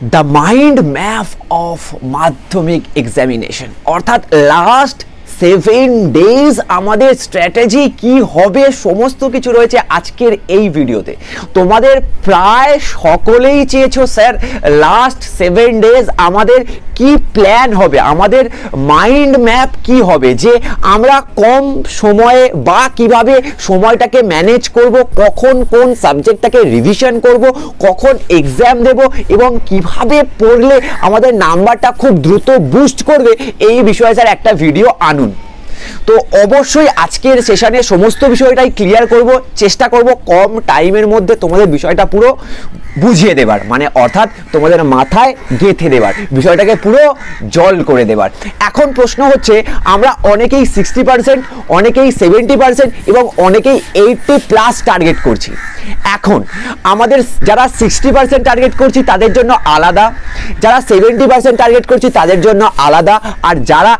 The mind map of মাধ্যমিক examination, অর্থাৎ last 7 days আমাদের স্ট্র্যাটেজি কি হবে সমস্ত কিছু রয়েছে আজকের এই ভিডিওতে। তোমাদের প্রায় সকলেই চেয়েছো স্যার লাস্ট 7 ডেজ আমাদের কি প্ল্যান হবে, আমাদের মাইন্ড ম্যাপ কি হবে, যে আমরা কম সময়ে বা কিভাবে সময়টাকে ম্যানেজ করব, কখন কোন সাবজেক্টটাকে রিভিশন করব, কখন এক্সাম দেব এবং কিভাবে পড়লে আমাদের নাম্বারটা খুব দ্রুত বুস্ট করবে, এই বিষয়ে স্যার একটা ভিডিও আনুন। তো অবশ্যই আজকের সেশনে সমস্ত বিষয়টাই ক্লিয়ার করব, চেষ্টা করব কম টাইমের মধ্যে তোমাদের বিষয়টা পুরো বুঝিয়ে দেবার, মানে অর্থাৎ তোমাদের মাথায় গেঁথে দেবার, বিষয়টাকে পুরো জল করে দেবার। এখন প্রশ্ন হচ্ছে, আমরা অনেকেই 60%, অনেকেই 70% এবং অনেকেই 80+ টার্গেট করছি। এখন আমাদের যারা 60% টার্গেট করছি তাদের জন্য আলাদা, যারা 70% টার্গেট করছি তাদের জন্য আলাদা, আর যারা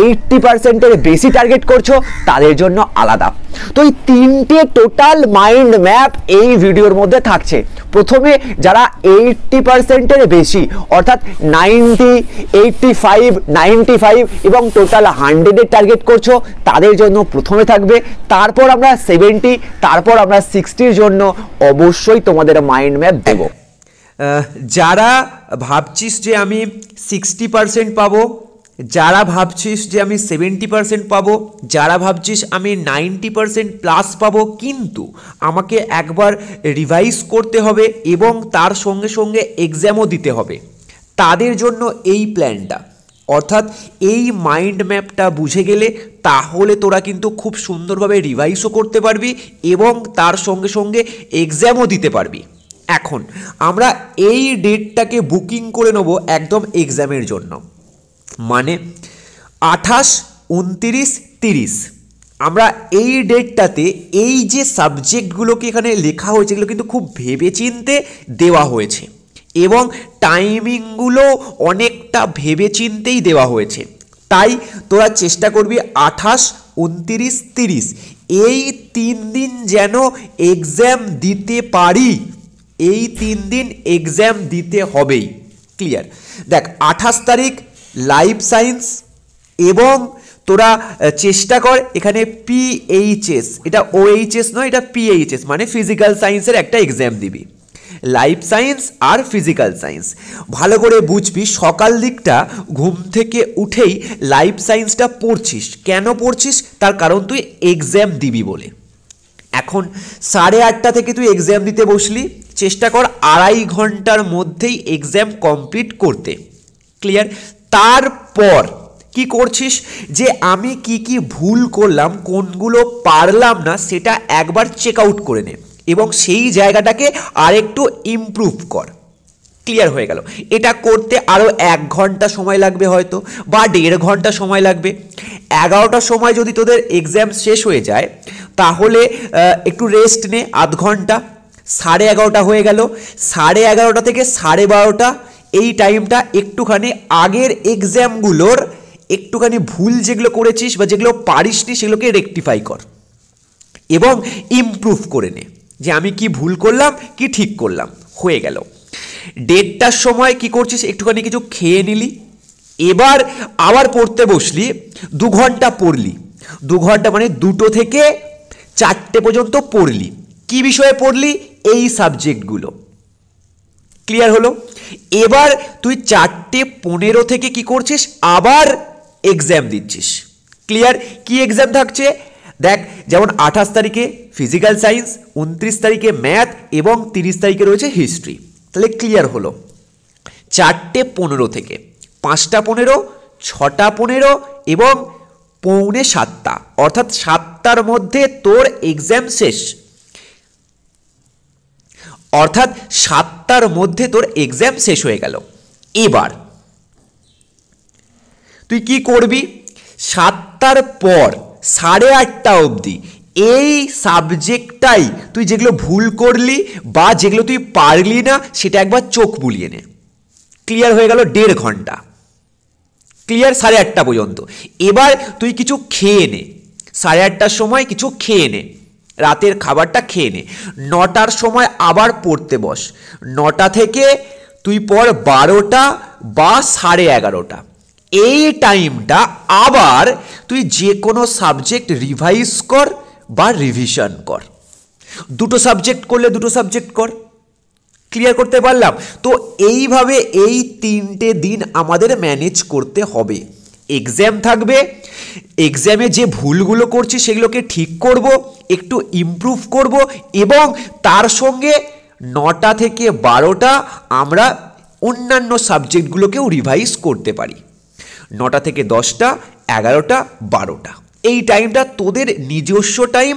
80%-এর বেশি টার্গেট করছো তাদের জন্য আলাদা। তো এই তিনটে টোটাল মাইন্ড ম্যাপ এই ভিডিওর মধ্যে থাকছে। প্রথমে যারা 80%-এর বেশি অর্থাৎ 90, 85, 95 এবং টোটাল 100-এর টার্গেট করছো তাদের জন্য প্রথমে থাকবে, তারপর আমরা 70, তারপর আমরা 60-র জন্য অবশ্যই তোমাদের মাইন্ড ম্যাপ দেব। যারা ভাবছিস যে আমি 60% পাবো, যারা ভাবছিস যে আমি 70% পাবো, যারা ভাবছিস আমি 90%+ পাবো, কিন্তু আমাকে একবার রিভাইজ করতে হবে এবং তার সঙ্গে সঙ্গে এক্সামও দিতে হবে, তাদের জন্য এই প্ল্যানটা, অর্থাৎ এই মাইন্ড ম্যাপটা বুঝে গেলে তাহলে তোরা কিন্তু খুব সুন্দরভাবে রিভাইজও করতে পারবি এবং তার সঙ্গে সঙ্গে এক্সামও দিতে পারবি। এখন আমরা এই ডেটটাকে বুকিং করে নেব একদম এক্সামের জন্য, মানে 28, 29, 30। আমরা এই ডেটটাতে এই যে সাবজেক্টগুলোকে এখানে লেখা হয়েছে এগুলো কিন্তু খুব ভেবেচিন্তে দেওয়া হয়েছে এবং টাইমিংগুলো অনেকটা ভেবেচিন্তেই দেওয়া হয়েছে। তাই তোরা চেষ্টা করবি 28, 29, 30 এই 3 দিন যেন এক্সাম দিতে পারি, এই 3 দিন এক্সাম দিতে হবেই। ক্লিয়ার? দেখ, 28 তারিখ লাইফ সায়েন্স, এবং তোরা চেষ্টা কর এখানে PHS, এটা OHS নয়, এটা PHS মানে ফিজিক্যাল সায়েন্সের একটা এক্সাম দিবি। লাইফ সায়েন্স আর ফিজিক্যাল সায়েন্স ভালো করে বুঝবি। সকাল দিকটা ঘুম থেকে উঠেই লাইফ সায়েন্সটা পড়ছিস। কেন পড়ছিস? তার কারণ তুই এক্সাম দিবি বলে। এখন 8:30 থেকে তুই এক্সাম দিতে বসলি, চেষ্টা কর 2.5 ঘন্টার মধ্যেই এক্সাম কমপ্লিট করতে। ক্লিয়ার? তারপর কি করছিস, যে আমি কি কি ভুল করলাম, কোনগুলো পারলাম না, সেটা একবার চেক আউট করে নে এবং সেই জায়গাটাকে আরেকটু ইমপ্রুভ কর। ক্লিয়ার হয়ে গেল? এটা করতে আরও 1 ঘন্টা সময় লাগবে হয়তো, বা 1.5 ঘন্টা সময় লাগবে। 11টার সময় যদি তোদের এক্সাম শেষ হয়ে যায় তাহলে একটু রেস্ট নে আধ ঘন্টা। 11:30 হয়ে গেল, 11:30 থেকে 12:30 এই টাইমটা একটুখানি আগের এক্সামগুলোর একটুখানি ভুল যেগুলো করেছিস বা যেগুলো পারিসনি সেগুলোকে রেকটিফাই কর এবং ইমপ্রুভ করে নে, যে আমি কি ভুল করলাম কি ঠিক করলাম। হয়ে গেল। 1:30টার সময় কি করছিস, একটুখানি কিছু খেয়ে নিলি, এবার আবার পড়তে বসলি, 2 ঘন্টা পড়লি। 2 ঘন্টা মানে 2টো থেকে 4টে পর্যন্ত পড়লি। কি বিষয়ে পড়লি? এই সাবজেক্টগুলো। ক্লিয়ার হলো? এবার তুই 4:15 থেকে কি করছিস, আবার এক্সাম দিচ্ছিস। ক্লিয়ার? কি এক্সাম থাকছে দেখ, যেমন 28 তারিখে ফিজিক্যাল সায়েন্স, 29 তারিখে ম্যাথ এবং 30 তারিখে রয়েছে হিস্ট্রি। তাহলে ক্লিয়ার হলো? 4:15 থেকে 5:15, 6:15 এবং 6:45, অর্থাৎ 7টার মধ্যে তোর এক্সাম শেষ, অর্থাৎ 7টার মধ্যে তোর এক্সাম শেষ হয়ে গেল। এবার তুই কি করবি, 7টার পর 8:30 অবধি এই সাবজেক্টটাই তুই যেগুলো ভুল করলি বা যেগুলো তুই পারলি না সেটা একবার চোখ বুলিয়ে নে। ক্লিয়ার হয়ে গেল? 1.5 ঘন্টা। ক্লিয়ার? 8:30 পর্যন্ত। এবার তুই কিছু খেয়ে নে, 8:30টার সময় কিছু খেয়ে নে, রাতের খাবারটা খেয়ে নে। 9টার সময় আবার পড়তে বস। 9টা থেকে তুই পড় 12টা বা 11:30। এই টাইমটা আবার তুই যে কোনো সাবজেক্ট রিভাইজ কর বা রিভিশন কর। দুটো সাবজেক্ট করলে দুটো সাবজেক্ট কর। ক্লিয়ার করতে পারলাম তো? এইভাবে এই 3টে দিন আমাদের ম্যানেজ করতে হবে। এক্সাম থাকবে, এক্সামে যে ভুলগুলো করছি সেগুলোকে ঠিক করব, একটু ইমপ্রুভ করব, এবং তার সঙ্গে 9টা থেকে 12টা আমরা অন্যান্য সাবজেক্টগুলোকেও রিভাইজ করতে পারি। 9টা থেকে 10টা, 11টা, 12টা, এই টাইমটা তোদের নিজস্ব টাইম।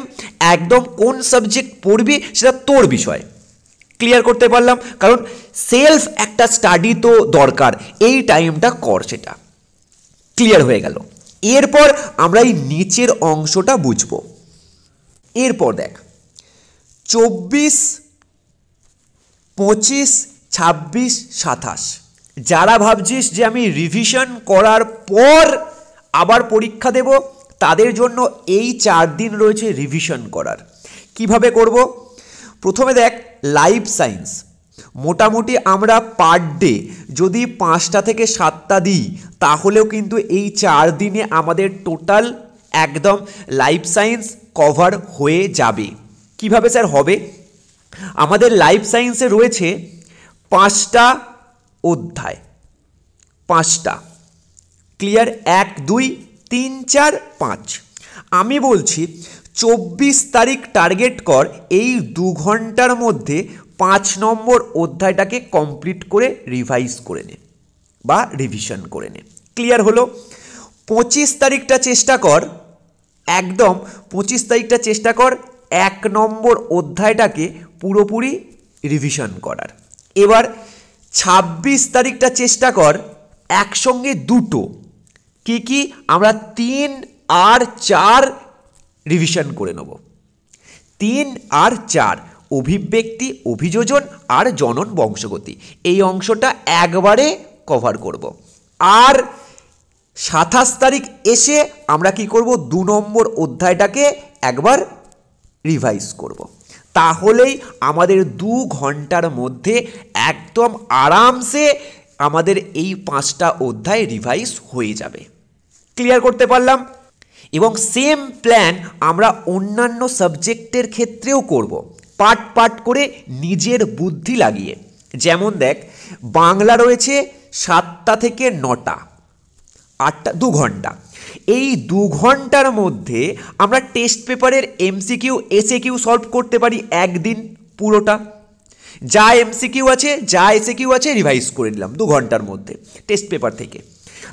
একদম কোন সাবজেক্ট পড়বি সেটা তোর বিষয়। ক্লিয়ার করতে পারলাম? কারণ সেলফ একটা স্টাডি তো দরকার, এই টাইমটা কর, সেটা ক্লিয়ার হয়ে গেল। এরপর আমরা এই নিচের অংশটা বুঝব। এরপর দেখ 24, 25, 26, 27 যারা ভাবছিস যে আমি রিভিশন করার পর আবার পরীক্ষা দেব, তাদের জন্য এই 4 দিন রয়েছে রিভিশন করার। কিভাবে করব? প্রথমে দেখ লাইফ সায়েন্স, মোটামুটি আমরা পার ডে যদি 5টা থেকে 7টা দিই তাহলেও কিন্তু এই 4 দিনে আমাদের টোটাল একদম লাইফ সায়েন্স কভার হয়ে যাবে। কিভাবে স্যার হবে? আমাদের লাইফ সায়েন্সে রয়েছে 5টা অধ্যায়, 5টা। ক্লিয়ার? 1, 2, 3, 4, 5। আমি বলছি 24 তারিখ টার্গেট কর এই 2 ঘন্টার মধ্যে 5 নম্বর অধ্যায়টাকে কমপ্লিট করে রিভাইজ করে নে বা রিভিশন করে নে। ক্লিয়ার হলো? 25 তারিখটা চেষ্টা কর, একদম 25 তারিখটা চেষ্টা কর 1 নম্বর অধ্যায়টাকে পুরোপুরি রিভিশন করার। এবার 26 তারিখটা চেষ্টা কর একসঙ্গে দুটো, কি কি? আমরা 3 আর 4 রিভিশন করে নেব। 3 আর 4 অভিব্যক্তি, অভিযোজন আর জনন বংশগতি, এই অংশটা একবারে কভার করব। আর 27 তারিখ এসে আমরা কি করব? 2 নম্বর অধ্যায়টাকে একবার রিভাইজ করব। তাহলেই আমাদের 2 ঘন্টার মধ্যে একদম আরামসে আমাদের এই 5টা অধ্যায় রিভাইজ হয়ে যাবে। ক্লিয়ার করতে পারলাম? এবং সেম প্ল্যান আমরা অন্যান্য সাবজেক্টের ক্ষেত্রেও করব, পার্ট পার্ট করে নিজের বুদ্ধি লাগিয়ে। যেমন দেখ বাংলা রয়েছে 7টা থেকে 9টা, 8টা, 2 ঘন্টা। এই 2 ঘন্টার মধ্যে আমরা টেস্ট পেপারের এমসিকিউ এসএকিউ সলভ করতে পারি একদিন পুরোটা। যা এমসিকিউ আছে, যা এসএকিউ আছে রিভাইজ করে নিলাম 2 ঘন্টার মধ্যে টেস্ট পেপার থেকে।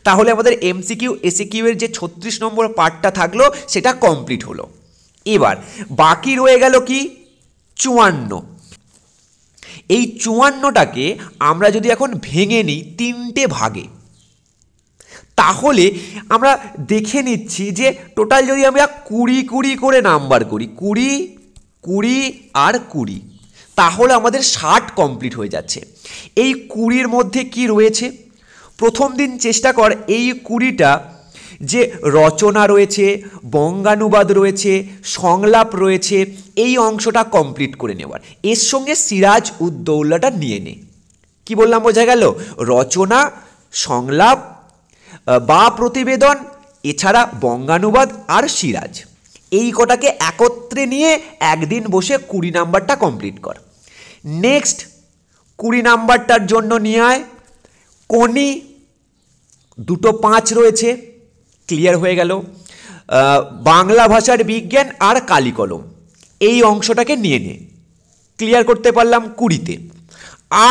তাহলে আমাদের এমসিকিউ এসএকিউ এর যে 36 নম্বর পার্টটা থাকলো সেটা কমপ্লিট হলো। এবার বাকি রয়ে গেল কি? 54। এই 54টাকে আমরা যদি এখন ভেঙে নিই 3টে ভাগে, তাহলে আমরা দেখে নিচ্ছি যে টোটাল যদি আমরা 20 করে নাম্বার করি, 20 আর 20, তাহলে আমাদের 60 কমপ্লিট হয়ে যাচ্ছে। এই 20-র মধ্যে কি রয়েছে? প্রথম দিন চেষ্টা কর এই 20টা যে রচনা রয়েছে, বঙ্গানুবাদ রয়েছে, সংলাপ রয়েছে, এই অংশটা কমপ্লিট করে নেওয়ার। এর সঙ্গে সিরাজ উদ্দৌলাটা নিয়ে নে। কি বললাম বোঝা গেল? রচনা, সংলাপ বা প্রতিবেদন, এছাড়া বঙ্গানুবাদ আর সিরাজ, এই কটাকে একত্রে নিয়ে একদিন বসে 20 নাম্বারটা কমপ্লিট কর। নেক্সট 20 নাম্বারটার জন্য নিয়ে আয় কোনি, 2টো 5 রয়েছে। ক্লিয়ার হয়ে গেল? বাংলা ভাষার বিজ্ঞান আর কালিকলম, এই অংশটাকে নিয়ে নে। ক্লিয়ার করতে পারলাম 20-তে।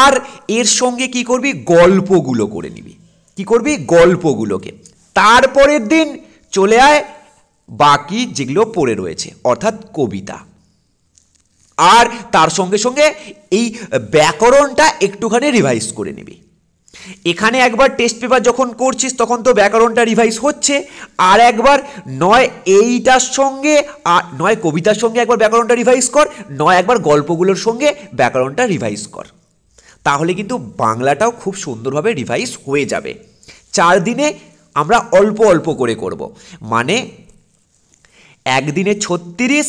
আর এর সঙ্গে কি করবি? গল্পগুলো করে নিবি। কি করবি? গল্পগুলোকে। তারপরের দিন চলে আয় বাকি যেগুলো পড়ে রয়েছে, অর্থাৎ কবিতা। আর তার সঙ্গে সঙ্গে এই ব্যাকরণটা একটুখানি রিভাইজ করে নিবি। এখানে একবার টেস্ট পেপার যখন করছিস তখন তো ব্যাকরণটা রিভাইজ হচ্ছে, আর একবার নয় এইটার সঙ্গে আর নয় কবিতার সঙ্গে একবার ব্যাকরণটা রিভাইজ কর, নয় একবার গল্পগুলোর সঙ্গে ব্যাকরণটা রিভাইজ কর। তাহলে কিন্তু বাংলাটাও খুব সুন্দরভাবে রিভাইজ হয়ে যাবে। 4 দিনে আমরা অল্প অল্প করে করব, মানে একদিনে 36,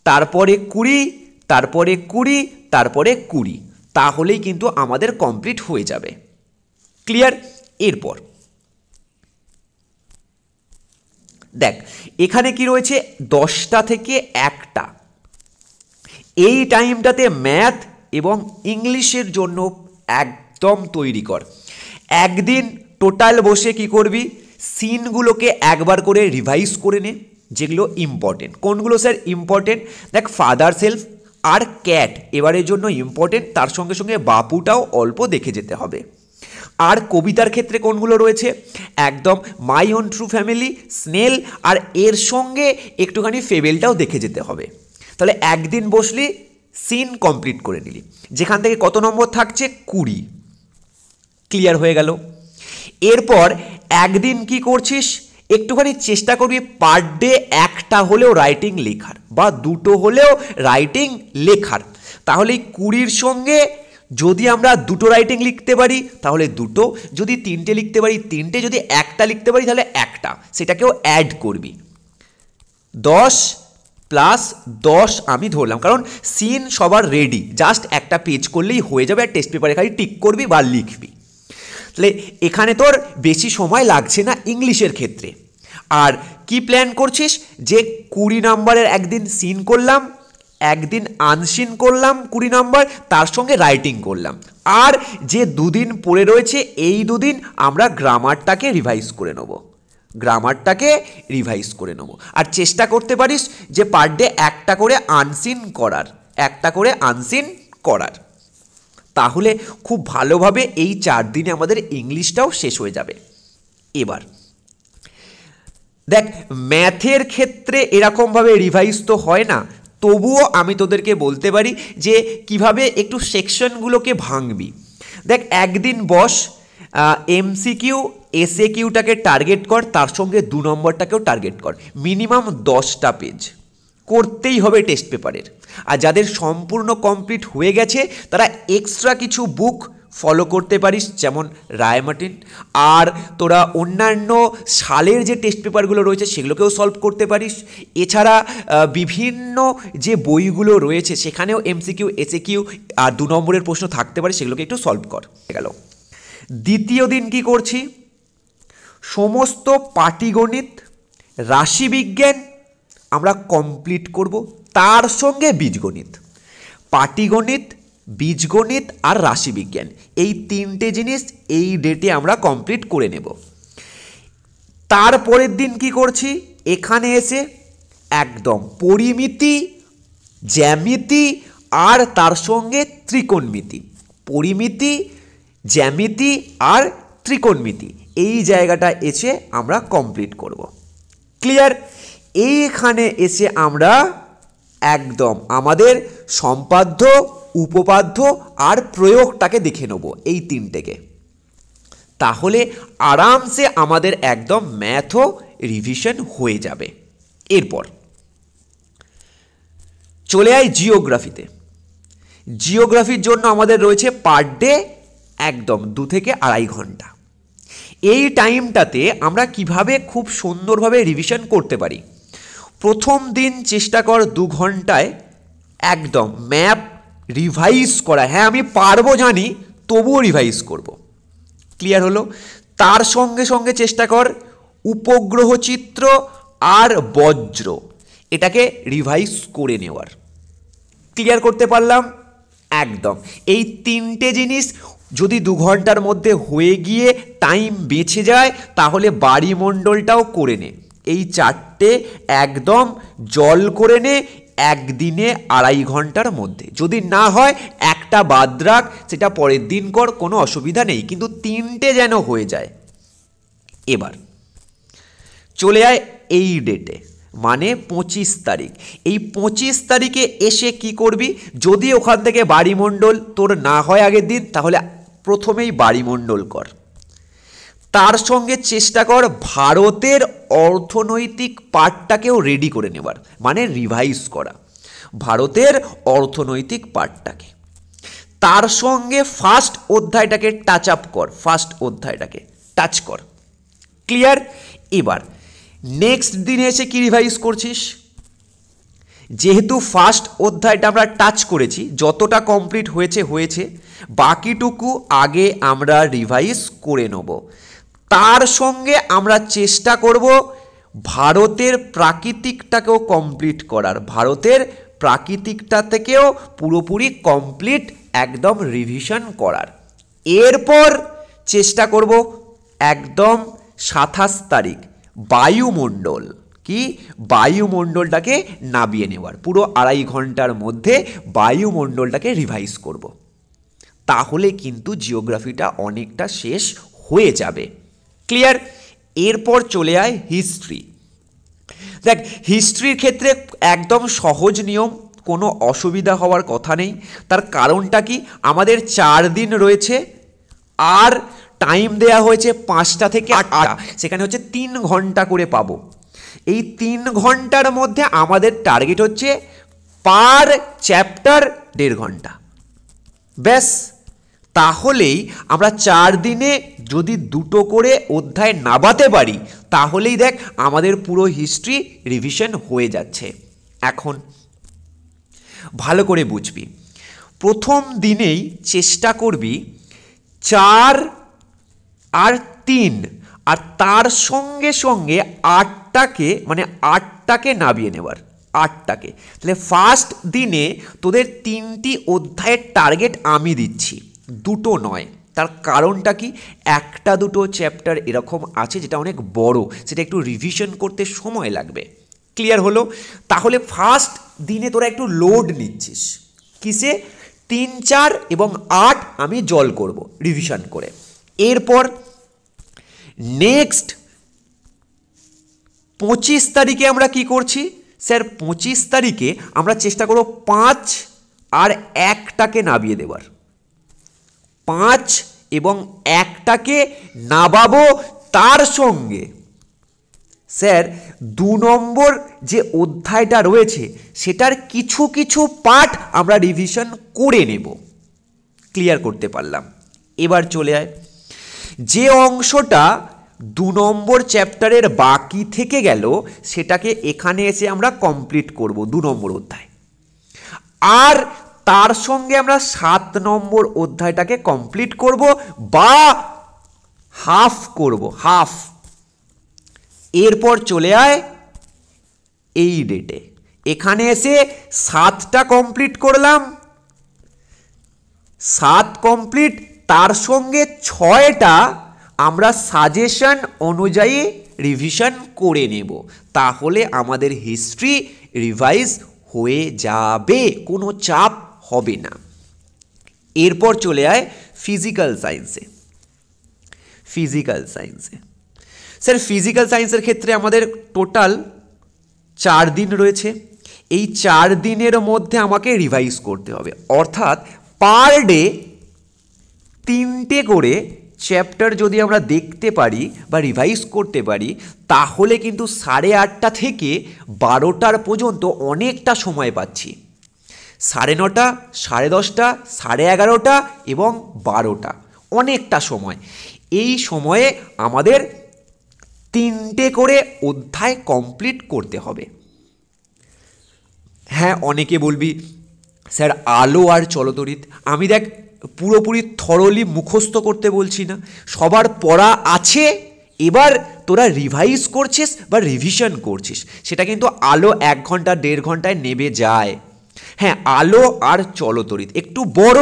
তারপরে 20, তারপরে 20, তারপরে 20, তাহলেই কিন্তু আমাদের কমপ্লিট হয়ে যাবে। ক্লিয়ার? এরপর দেখ এখানে কি রয়েছে, 10টা থেকে 1টা, এই টাইমটাতে ম্যাথ এবং ইংলিশের জন্য একদম তৈরি কর। একদিন টোটাল বসে কি করবি, সিনগুলোকে একবার করে রিভাইজ করে নে, যেগুলো ইম্পর্টেন্ট। কোনগুলো স্যার ইম্পর্টেন্ট? দেখ ফাদার সেলফ আর ক্যাট এবারের জন্য ইম্পর্টেন্ট, তার সঙ্গে সঙ্গে বাপুটাও অল্প দেখে যেতে হবে। আর কবিতার ক্ষেত্রে কোনগুলো রয়েছে, একদম my own true family, snail, আর এর সঙ্গে একটুখানি ফেবেলটাও দেখে যেতে হবে। তাহলে একদিন বসলি, সিন কমপ্লিট করে নিলি, যেখান থেকে কত নম্বর থাকছে, 20। ক্লিয়ার হয়ে গেল? এরপর একদিন কি করছিস, একটুখানি চেষ্টা করবি পার ডে একটা হলেও রাইটিং লেখার, বা দুটো হলেও রাইটিং লেখার। তাহলে 20-র সঙ্গে যদি আমরা দুটো রাইটিং লিখতে পারি তাহলে দুটো, যদি 3টে লিখতে পারি 3টে, যদি একটা লিখতে পারি তাহলে একটা, সেটাকেও অ্যাড করবি। 10 প্লাস 10 আমি ধরলাম, কারণ সিন সবার রেডি, জাস্ট একটা পেজ করলেই হয়ে যাবে, আর টেস্ট পেপারে খালি টিক করবি বা লিখবি। তাহলে এখানে তোর বেশি সময় লাগছে না ইংলিশের ক্ষেত্রে। আর কি প্ল্যান করছিস, যে 20 নম্বরের একদিন সিন করলাম, একদিন আনসিন করলাম 20 নম্বর, তার সঙ্গে রাইটিং করলাম, আর যে দুদিন পড়ে রয়েছে এই দুদিন আমরা গ্রামারটাকে রিভাইজ করে নেব, গ্রামারটাকে রিভাইজ করে নেব। আর চেষ্টা করতে পারিস যে পার ডে একটা করে আনসিন করার, একটা করে আনসিন করার, তাহলে খুব ভালোভাবে এই 4 দিনে আমাদের ইংলিশটাও শেষ হয়ে যাবে। এবার দেখ ম্যাথের ক্ষেত্রে এরকমভাবে রিভাইজ তো হয় না, তবুও আমি তোদেরকে বলতে পারি যে কিভাবে একটু সেকশনগুলোকে ভাঙবি। দেখ একদিন বস, এমসিকিউ এসএকিউটাকে টার্গেট কর, তার সঙ্গে 2 নম্বরটাকেও টার্গেট কর, মিনিমাম 10টা পেজ করতেই হবে টেস্ট পেপারের। আর যাদের সম্পূর্ণ কমপ্লিট হয়ে গেছে তারা এক্সট্রা কিছু বুক ফলো করতে পারিস, যেমন রায়মার্টিন, আর তোরা অন্যান্য সালের যে টেস্ট পেপারগুলো রয়েছে সেগুলোকেও সলভ করতে পারিস। এছাড়া বিভিন্ন যে বইগুলো রয়েছে সেখানেও এমসিকিউ এসএকিউ আর 2 নম্বরের প্রশ্ন থাকতে পারে, সেগুলোকে একটু সলভ কর। গেল দ্বিতীয় দিন কি করছি, সমস্ত পাটিগণিত, রাশিবিজ্ঞান আমরা কমপ্লিট করব, তার সঙ্গে বীজগণিত। পাটিগণিত, বীজগণিত আর রাশিবিজ্ঞান, এই 3টে জিনিস এই ডেটে আমরা কমপ্লিট করে নেব। তারপরের দিন কি করছি, এখানে এসে একদম পরিমিতি, জ্যামিতি আর তার সঙ্গে ত্রিকোণমিতি, পরিমিতি, জ্যামিতি আর ত্রিকোণমিতি, এই জায়গাটা এসে আমরা কমপ্লিট করব। ক্লিয়ার? এইখানে এসে আমরা একদম আমাদের সম্পাদ্য, উপপাদ্য আর প্রয়োগটাকে দেখে নেব, এই 3টেকে। তাহলে আরামসে আমাদের একদম ম্যাথও রিভিশন হয়ে যাবে। এরপর চলে আয় জিওগ্রাফিতে। জিওগ্রাফির জন্য আমাদের রয়েছে পার ডে একদম 2 থেকে 2.5 ঘন্টা। এই টাইমটাতে আমরা কিভাবে খুব সুন্দরভাবে রিভিশন করতে পারি, প্রথম দিন চেষ্টা কর 2 ঘন্টায় একদম ম্যাপ রিভাইজ করা। হ্যাঁ আমি পারবো জানি, তবুও রিভাইজ করব। ক্লিয়ার হলো? তার সঙ্গে সঙ্গে চেষ্টা কর উপগ্রহ চিত্র আর বজ্র, এটাকে রিভাইজ করে নেওয়ার। ক্লিয়ার করতে পারলাম? একদম এই 3টে জিনিস যদি 2 ঘন্টার মধ্যে হয়ে গিয়ে টাইম বেঁচে যায় তাহলে বাড়িমণ্ডলটাও করে নে। এই 4টে একদম জল করে নে একদিনে 2.5 ঘন্টার মধ্যে। যদি না হয় একটা বাদ রাখ, সেটা পরের দিন কর, কোনো অসুবিধা নেই, কিন্তু 3টে যেন হয়ে যায়। এবার চলে আয় এই ডেটে, মানে 25 তারিখ। এই 25 তারিখে এসে কি করবি, যদি ওখান থেকে বাড়িমণ্ডল তোর না হয় আগের দিন, তাহলে প্রথমেই বাড়িমণ্ডল কর। তার সঙ্গে চেষ্টা কর ভারতের অর্থনৈতিক পার্টটাকেও রেডি করে নেবার, মানে রিভাইজ করা ভারতের অর্থনৈতিক পার্টটাকে। তার সঙ্গে ফার্স্ট অধ্যায়টাকে টাচ আপ কর, ফার্স্ট অধ্যায়টাকে টাচ কর। ক্লিয়ার? এবার নেক্সট দিনে এসে কি রিভাইজ করছিস, যেহেতু ফার্স্ট অধ্যায়টা আমরা টাচ করেছি, যতটা কমপ্লিট হয়েছে, বাকিটুকু আগে আমরা রিভাইজ করে নেব। তার সঙ্গে আমরা চেষ্টা করব ভারতের প্রাকৃতিকটাকেও কমপ্লিট করার, ভারতের প্রাকৃতিকটা থেকেও পুরোপুরি কমপ্লিট একদম রিভিশন করার। এরপর চেষ্টা করব একদম 27 তারিখ বায়ুমণ্ডল, কি বায়ুমণ্ডলটাকে নামিয়ে নেওয়ার, পুরো 2.5 ঘন্টার মধ্যে বায়ুমণ্ডলটাকে রিভাইজ করব। তাহলে কিন্তু জিওগ্রাফিটা অনেকটা শেষ হয়ে যাবে। ক্লিয়ার? এরপর চলে আয় হিস্ট্রি। দেখ, হিস্ট্রির ক্ষেত্রে একদম সহজ নিয়ম, কোনো অসুবিধা হওয়ার কথা নেই। তার কারণটা কি, আমাদের 4 দিন রয়েছে আর টাইম দেয়া হয়েছে 5টা থেকে 8টা, সেখানে হচ্ছে 3 ঘন্টা করে পাবো। এই 3 ঘন্টার মধ্যে আমাদের টার্গেট হচ্ছে পার চ্যাপ্টার 1.5 ঘন্টা, ব্যাস। তাহলেই আমরা 4 দিনে যদি 2টো করে অধ্যায় নামাতে পারি, তাহলেই দেখ আমাদের পুরো হিস্ট্রি রিভিশন হয়ে যাচ্ছে। এখন ভালো করে বুঝবি, প্রথম দিনেই চেষ্টা করবি 4 আর 3 আর তার সঙ্গে সঙ্গে 8টাকে নামিয়ে নেওয়ার, 8টাকে। তাহলে ফার্স্ট দিনে তোদের 3টি অধ্যায়ের টার্গেট আমি দিচ্ছি, 2টো নয়। তার কারণটা কি, 1-2 চ্যাপ্টার এরকম আছে যেটা অনেক বড়, সেটা একটু রিভিশন করতে সময় লাগবে। ক্লিয়ার হলো? তাহলে ফার্স্ট দিনে তোরা একটু লোড নিচ্ছিস, কিসে? 3, 4 এবং 8 আমি জল করব রিভিশন করে। এরপর নেক্সট 25 তারিখে আমরা কি করছি স্যার? 25 তারিখে আমরা চেষ্টা করব 5 আর 1টাকে নামিয়ে দেওয়ার, 5 এবং 1টাকে নামাবো। তার সঙ্গে স্যার 2 নম্বর যে অধ্যায়টা রয়েছে সেটার কিছু কিছু পার্ট আমরা রিভিশন করে নেব। ক্লিয়ার করতে পারলাম? এবার চলে আয়, যে অংশটা 2 নম্বর চ্যাপ্টারের বাকি থেকে গেল সেটাকে এখানে এসে আমরা কমপ্লিট করব 2 নম্বর অধ্যায়, আর তার সঙ্গে আমরা 7 নম্বর অধ্যায়টাকে কমপ্লিট করব বা হাফ করব, হাফ। এরপর চলে আয় এই ডেটে, এখানে এসে 7টা কমপ্লিট করলাম, 7 কমপ্লিট, তার সঙ্গে 6টা আমরা সাজেশন অনুযায়ী রিভিশন করে নেব। তাহলে আমাদের হিস্ট্রি রিভাইজ হয়ে যাবে, কোনো চাপ হবে না। এরপর চলে আয় ফিজিক্যাল সায়েন্সে। ফিজিক্যাল সায়েন্সে স্যার, ফিজিক্যাল সায়েন্সের ক্ষেত্রে আমাদের টোটাল 4 দিন রয়েছে। এই 4 দিনের মধ্যে আমাকে রিভাইজ করতে হবে, অর্থাৎ পার ডে 3টে করে চ্যাপ্টার যদি আমরা দেখতে পারি বা রিভাইজ করতে পারি, তাহলে কিন্তু 8:30 থেকে 12টার পর্যন্ত অনেকটা সময় পাচ্ছি। 9:30, 10:30, 11:30 এবং 12টা, অনেকটা সময়। এই সময়ে আমাদের 3টে করে অধ্যায় কমপ্লিট করতে হবে। হ্যাঁ, অনেকে বলবি স্যার আলো আর চলতরিৎ, আমি দেখ পুরোপুরি থরলি মুখস্থ করতে বলছি না, সবার পড়া আছে, এবার তোরা রিভাইজ করছিস বা রিভিশন করছিস, সেটা কিন্তু আলো 1 ঘন্টা 1.5 ঘন্টায় নেবে যায়। হ্যাঁ, আলো আর চলতরিৎ একটু বড়,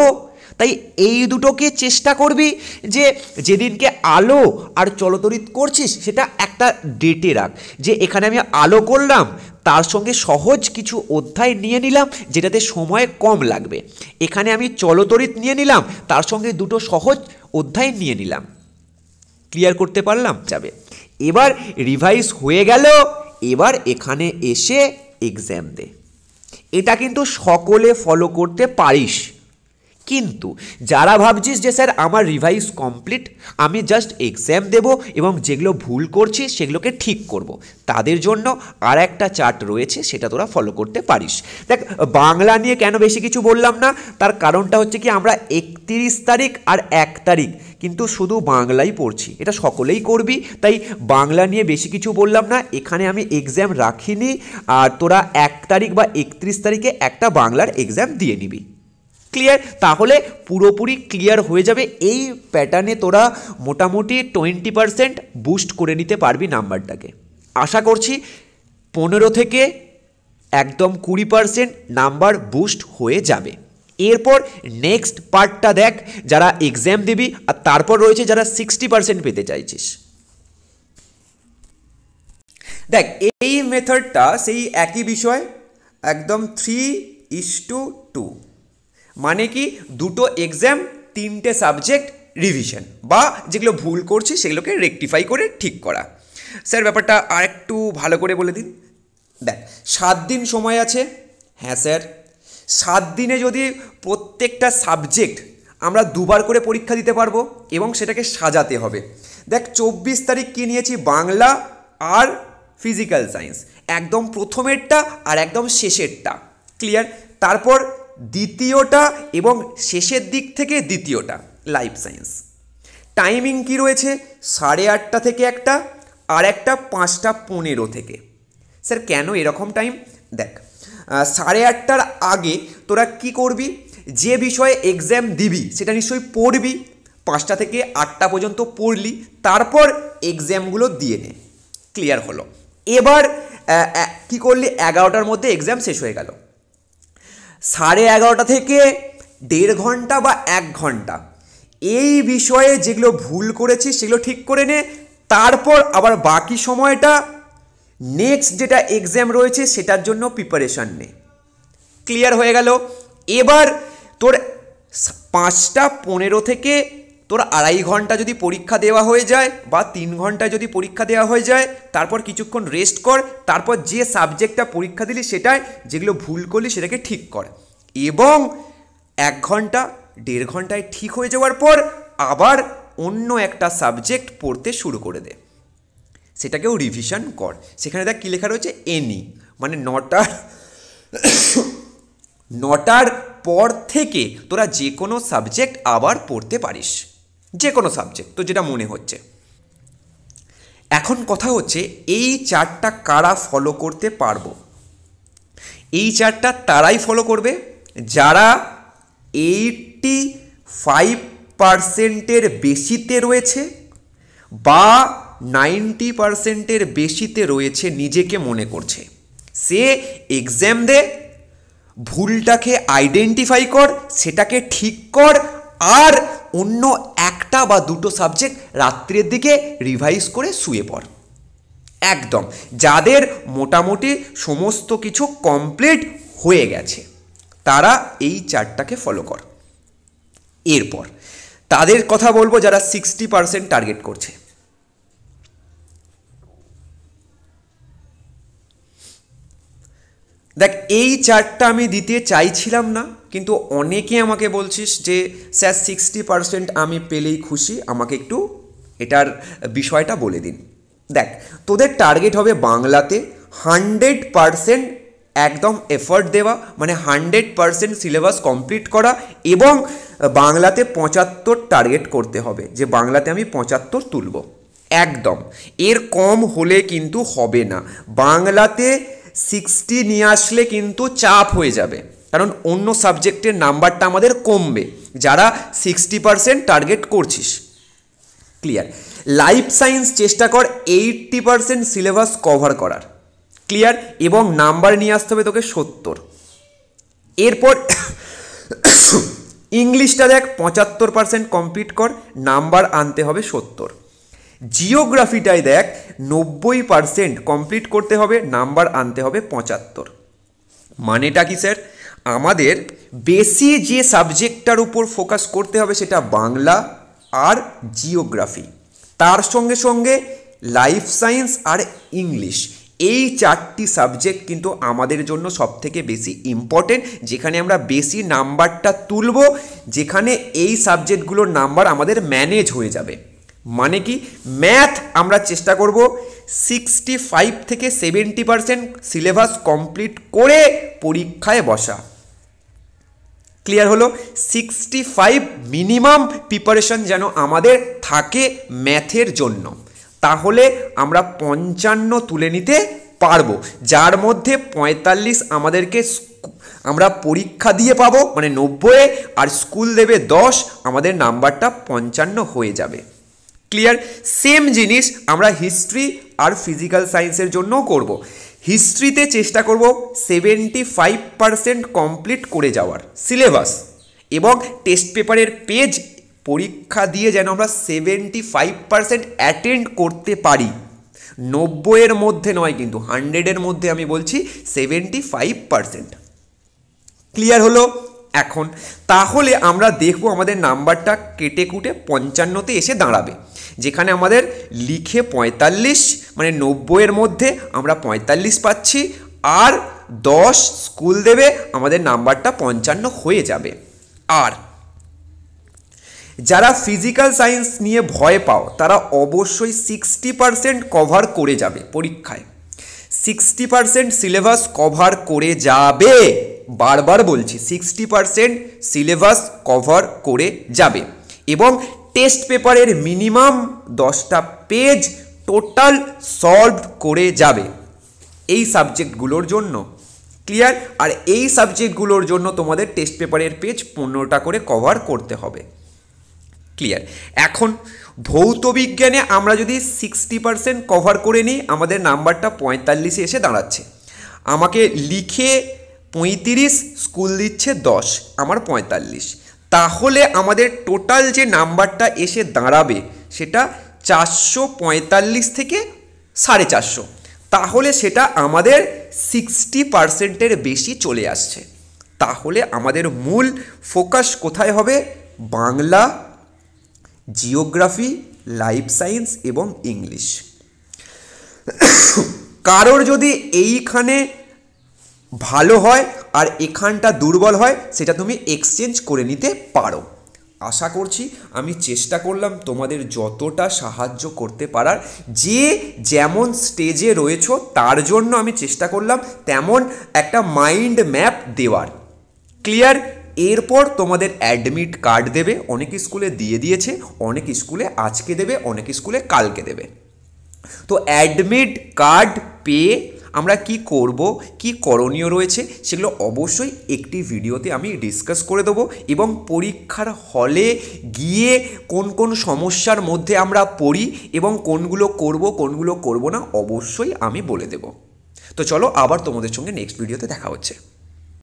তাই এই দুটোকে চেষ্টা করবি যে যেদিনকে আলো আর চলতরিৎ করছিস সেটা একটা ডেটে রাখ, যে এখানে আমি আলো করলাম, তার সঙ্গে সহজ কিছু অধ্যায় নিয়ে নিলাম যেটাতে সময় কম লাগবে। এখানে আমি চলতরিৎ নিয়ে নিলাম, তার সঙ্গে 2টো সহজ অধ্যায় নিয়ে নিলাম। ক্লিয়ার করতে পারলাম? যাবে। এবার রিভাইজ হয়ে গেল, এবার এখানে এসে এক্সাম দে। এটা কিন্তু সকলে ফলো করতে পারিস, কিন্তু যারা ভাবছিস যে স্যার আমার রিভাইজ কমপ্লিট, আমি জাস্ট এক্সাম দেব এবং যেগুলো ভুল করছি সেগুলোকে ঠিক করব, তাদের জন্য আর একটা চার্ট রয়েছে, সেটা তোরা ফলো করতে পারিস। দেখ, বাংলা নিয়ে কেন বেশি কিছু বললাম না, তার কারণটা হচ্ছে কি, আমরা 31 তারিখ আর 1 তারিখ কিন্তু শুধু বাংলাই পড়ছি, এটা সকলেই করবি, তাই বাংলা নিয়ে বেশি কিছু বললাম না। এখানে আমি এক্সাম রাখিনি, আর তোরা 1 তারিখ বা 31 তারিখে একটা বাংলার এক্সাম দিয়ে নিবি। ক্লিয়ার? তাহলে পুরোপুরি ক্লিয়ার হয়ে যাবে। এই প্যাটার্নে তোরা মোটামুটি 20% বুস্ট করে নিতে পারবি নাম্বারটাকে। আশা করছি 15 থেকে একদম 20% নাম্বার বুস্ট হয়ে যাবে। এরপর নেক্সট পার্টটা দেখ, যারা এক্সাম দিবি, আর তারপর রয়েছে যারা 60% পেতে চাইছিস। দেখ, এই মেথডটা সেই একই বিষয়, একদম 3:2, মানে কি দুটো এক্সাম, 3টে সাবজেক্ট রিভিশন, বা যেগুলো ভুল করছি সেগুলোকে রেকটিফাই করে ঠিক করা। স্যার ব্যাপারটা আর একটু ভালো করে বলে দিন। দেখ, 7 দিন সময় আছে। হ্যাঁ স্যার, 7 দিনে যদি প্রত্যেকটা সাবজেক্ট আমরা 2বার করে পরীক্ষা দিতে পারবো, এবং সেটাকে সাজাতে হবে। দেখ, 24 তারিখ কি নিয়েছি, বাংলা আর ফিজিক্যাল সায়েন্স, একদম প্রথমেরটা আর একদম শেষেরটা। ক্লিয়ার? তারপর দ্বিতীয়টা এবং শেষের দিক থেকে দ্বিতীয়টা লাইফ সায়েন্স। টাইমিং কি রয়েছে, 8:30 থেকে একটা, আর একটা 5:15 থেকে। স্যার কেন এরকম টাইম? দেখ, 8:30টার আগে তোরা কি করবি, যে বিষয়ে এক্সাম দিবি সেটা নিশ্চয়ই পড়বি, 5টা থেকে 8টা পর্যন্ত পড়লি, তারপর এক্সামগুলো দিয়ে নে। ক্লিয়ার হলো? এবার কি করলি, 11টার মধ্যে এক্সাম শেষ হয়ে গেল। 11:30 থেকে 1.5 ঘন্টা বা 1 ঘন্টা এই বিষয়ে যেগুলো ভুল করেছিস সেগুলো ঠিক করে নে। তারপর আবার বাকি সময়টা নেক্সট যেটা এক্সাম রয়েছে সেটার জন্য প্রিপারেশান নে। ক্লিয়ার হয়ে গেল? এবার তোর 5:15 থেকে তোর 2.5 ঘন্টা যদি পরীক্ষা দেওয়া হয়ে যায়, বা 3 ঘন্টায় যদি পরীক্ষা দেওয়া হয়ে যায়, তারপর কিছুক্ষণ রেস্ট কর, তারপর যে সাবজেক্টটা পরীক্ষা দিলি সেটাই, যেগুলো ভুল করলি সেটাকে ঠিক কর, এবং 1 ঘন্টা 1.5 ঘন্টায় ঠিক হয়ে যাওয়ার পর আবার অন্য একটা সাবজেক্ট পড়তে শুরু করে দে, সেটাকেও রিভিশন কর। সেখানে দেখ কী লেখা রয়েছে, এনি, মানে 9টার পর থেকে তোরা যে কোনো সাবজেক্ট আবার পড়তে পারিস, যে কোনো সাবজেক্ট তো যেটা মনে হচ্ছে। এখন কথা হচ্ছে, এই চার্টটা কারা ফলো করতে পারবো? এই চার্টটা তারাই ফলো করবে যারা 85%-এর বেশিতে রয়েছে, বা 90%-এর বেশিতে রয়েছে নিজেকে মনে করছে। সে এক্সাম দে, ভুলটাকে আইডেন্টিফাই কর, সেটাকে ঠিক কর, আর অন্য একটা বা দুটো সাবজেক্ট রাত্রের দিকে রিভাইজ করে শুয়ে পড়। একদম যাদের মোটামুটি সমস্ত কিছু কমপ্লিট হয়ে গেছে তারা এই চার্টটাকে ফলো কর। এরপর তাদের কথা বলবো যারা 60% টার্গেট করছে। দেখ, এই চার্টটা আমি দিতে চাইছিলাম না, কিন্তু অনেকে আমাকে বলছিস যে স্যার 60% আমি পেলেই খুশি, আমাকে একটু এটার বিষয়টা বলে দিন। দেখ, তোদের টার্গেট হবে বাংলাতে 100% একদম এফর্ট দেওয়া, মানে 100% সিলেবাস কমপ্লিট করা, এবং বাংলাতে 75 টার্গেট করতে হবে, যে বাংলাতে আমি 75 তুলব। একদম এর কম হলে কিন্তু হবে না। বাংলাতে 60 নিয়ে আসলে কিন্তু চাপ হয়ে যাবে, কারণ অন্য সাবজেক্টের নাম্বারটা আমাদের কমবে যারা 60% টার্গেট করছিস। ক্লিয়ার? লাইফ সায়েন্স চেষ্টা কর 80% সিলেবাস কভার করার। ক্লিয়ার? এবং নাম্বার নিয়ে আসতে হবে তোকে 70। এরপর ইংলিশটা দেখ 75% কমপ্লিট কর, নাম্বার আনতে হবে 70। জিওগ্রাফিটাই দেখ 90% কমপ্লিট করতে হবে, নাম্বার আনতে হবে 75। মানেটা কি স্যার? আমাদের বেশি যে সাবজেক্টটার উপর ফোকাস করতে হবে সেটা বাংলা আর জিওগ্রাফি, তার সঙ্গে সঙ্গে লাইফ সায়েন্স আর ইংলিশ। এই 4টি সাবজেক্ট কিন্তু আমাদের জন্য সবথেকে বেশি ইম্পর্টেন্ট, যেখানে আমরা বেশি নাম্বারটা তুলব, যেখানে এই সাবজেক্টগুলোর নাম্বার আমাদের ম্যানেজ হয়ে যাবে। মানে কি, ম্যাথ আমরা চেষ্টা করব 65 থেকে 70% সিলেবাস কমপ্লিট করে পরীক্ষায় বসা। ক্লিয়ার হলো? 65 মিনিমাম প্রিপারেশন যেন আমাদের থাকে ম্যাথের জন্য, তাহলে আমরা 55 তুলে নিতে পারবো, যার মধ্যে 45 আমাদেরকে আমরা পরীক্ষা দিয়ে পাবো মানে 90, আর স্কুল দেবে 10, আমাদের নাম্বারটা 55 হয়ে যাবে। ক্লিয়ার? সেম জিনিস আমরা হিস্ট্রি আর ফিজিক্যাল সায়েন্সের জন্যও করব। হিস্ট্রিতে চেষ্টা করব 75% কমপ্লিট করে যাওয়ার সিলেবাস, এবং টেস্ট পেপারের পেজ পরীক্ষা দিয়ে যেন আমরা 75% অ্যাটেন্ড করতে পারি। 90-এর মধ্যে নয় কিন্তু, 100-এর মধ্যে আমি বলছি 75%। ক্লিয়ার হলো? এখন তাহলে আমরা দেখব আমাদের নাম্বারটা কেটে কুটে 55-তে এসে দাঁড়াবে, যেখানে আমাদের লিখে 45 মানে 90-এর মধ্যে আমরা 45 পাচ্ছি, আর 10 স্কুল দেবে, আমাদের নাম্বারটা 55 হয়ে যাবে। আর যারা ফিজিক্যাল সায়েন্স নিয়ে ভয় পাও তারা অবশ্যই 60% কভার করে যাবে পরীক্ষায়। 60% সিলেবাস কভার করে যাবে, বারবার বলছি 60% সিলেবাস কভার করে যাবে, এবং টেস্ট পেপারের মিনিমাম 10টা পেজ টোটাল সলভ করে যাবে এই সাবজেক্টগুলোর জন্য। ক্লিয়ার? আর এই সাবজেক্টগুলোর জন্য তোমাদের টেস্ট পেপারের পেজ 15টা করে কভার করতে হবে। ক্লিয়ার? এখন ভৌত বিজ্ঞানে আমরা যদি 60% কভার করে নিই, আমাদের নাম্বারটা 45-এ এসে দাঁড়াচ্ছে। আমাকে লিখে 35, স্কুল দিচ্ছে 10, আমার 45, তাহলে আমাদের টোটাল যে নাম্বারটা এসে দাঁড়াবে সেটা 445 থেকে 450, তাহলে সেটা আমাদের 60%-এর বেশি চলে আসছে। তাহলে আমাদের মূল ফোকাস কোথায় হবে? বাংলা, জিওগ্রাফি, লাইফ সায়েন্স এবং ইংলিশ। কারোর যদি এইখানে ভালো হয় আর এখানটা দুর্বল হয়, সেটা তুমি এক্সচেঞ্জ করে নিতে পারো। আশা করছি আমি চেষ্টা করলাম তোমাদের যতটা সাহায্য করতে পারার, যে যেমন স্টেজে রয়েছো তার জন্য আমি চেষ্টা করলাম তেমন একটা মাইন্ড ম্যাপ দেওয়ার। ক্লিয়ার? এরপর তোমাদের অ্যাডমিট কার্ড দেবে, অনেক স্কুলে দিয়ে দিয়েছে, অনেক স্কুলে আজকে দেবে, অনেক স্কুলে কালকে দেবে। তো অ্যাডমিট কার্ড পেয়ে আমরা কি করব, কি করণীয় রয়েছে, সেগুলো অবশ্যই একটি ভিডিওতে আমি ডিসকাস করে দেবো, এবং পরীক্ষার হলে গিয়ে কোন কোন সমস্যার মধ্যে আমরা পড়ি এবং কোনগুলো করব কোনগুলো করব না অবশ্যই আমি বলে দেব। তো চলো আবার তোমাদের সঙ্গে নেক্সট ভিডিওতে দেখা হচ্ছে।